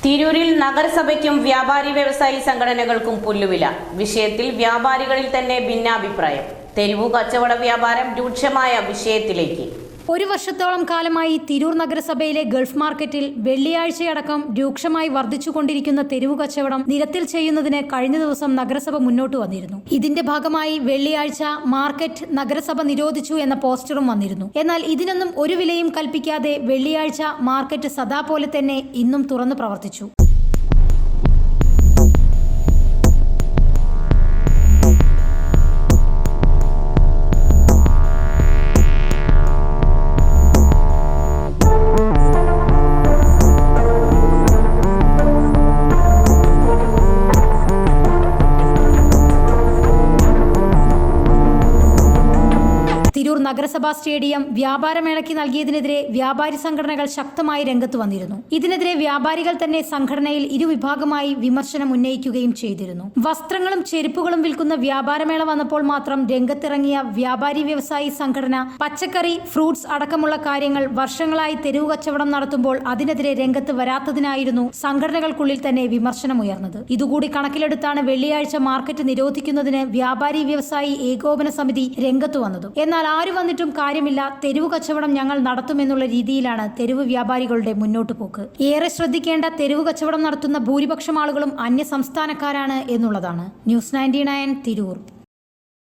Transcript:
തിരൂരിൽ നഗരസഭയ്ക്കും വ്യാപാരി വ്യവസായി സംഘടനകൾക്കും പുല്ലുവില. വിഷയത്തിൽ വ്യാപാരികളിൽ തന്നെ ഭിന്നാഭിപ്രായം. തെരുവു കച്ചവട വ്യാപാരം രൂക്ഷമായ വിഷയത്തിലേക്ക്. ഒരു വർഷത്തോളം കാലമായി തിരൂർ നഗരസഭയിലെ ഗൾഫ് മാർക്കറ്റിൽ വെള്ളിയാഴ്ചയടക്കം രൂക്ഷമായി വർദ്ധിച്ചുകൊണ്ടിരിക്കുന്ന തെരുവു കച്ചവടം നിരത്തിൽ ചെയ്യുന്നതിന് കഴിഞ്ഞ ദിവസം നഗരസഭ മുന്നോട്ട് വന്നിരുന്നു. ഇതിന്റെ ഭാഗമായി വെള്ളിയാഴ്ച മാർക്കറ്റ് നഗരസഭ നിരോധിച്ചു എന്ന പോസ്റ്ററും വന്നിരുന്നു. എന്നാൽ ഇതിനൊന്നും ഒരു വിലയും കൽപ്പിക്കാതെ വെള്ളിയാഴ്ച മാർക്കറ്റ് സദാപോലെ തന്നെ ഇന്നും തുറന്നു പ്രവർത്തിച്ചു. തിരൂർ നഗരസഭാ സ്റ്റേഡിയം വ്യാപാരമേളയ്ക്ക് നൽകിയതിനെതിരെ വ്യാപാരി സംഘടനകൾ ശക്തമായി രംഗത്ത് വന്നിരുന്നു. ഇതിനെതിരെ വ്യാപാരികൾ തന്നെ സംഘടനയിൽ ഇരുവിഭാഗമായി വിമർശനം ഉന്നയിക്കുകയും ചെയ്തിരുന്നു. വസ്ത്രങ്ങളും ചെരുപ്പുകളും വിൽക്കുന്ന വ്യാപാരമേള വന്നപ്പോൾ മാത്രം രംഗത്തിറങ്ങിയ വ്യാപാരി വ്യവസായി സംഘടന പച്ചക്കറി, ഫ്രൂട്ട്സ് അടക്കമുള്ള കാര്യങ്ങൾ വർഷങ്ങളായി തെരുവു കച്ചവടം നടത്തുമ്പോൾ അതിനെതിരെ രംഗത്ത് വരാത്തതിനായിരുന്നു സംഘടനകൾക്കുള്ളിൽ തന്നെ വിമർശനമുയർന്നത്. ഇതുകൂടി കണക്കിലെടുത്താണ് വെള്ളിയാഴ്ച മാർക്കറ്റ് നിരോധിക്കുന്നതിന് വ്യാപാരി വ്യവസായി ഏകോപന സമിതി രംഗത്ത് വന്നതും. എന്നാൽ ആര് വന്നിട്ടും കാര്യമില്ല, തെരുവു കച്ചവടം ഞങ്ങൾ നടത്തുമെന്നുള്ള രീതിയിലാണ് തെരുവ് വ്യാപാരികളുടെ മുന്നോട്ട് പോക്ക്. ഏറെ ശ്രദ്ധിക്കേണ്ട, തെരുവു കച്ചവടം നടത്തുന്ന ഭൂരിപക്ഷം ആളുകളും അന്യ സംസ്ഥാനക്കാരാണ് എന്നുള്ളതാണ്. ന്യൂസ് 99 തിരൂർ.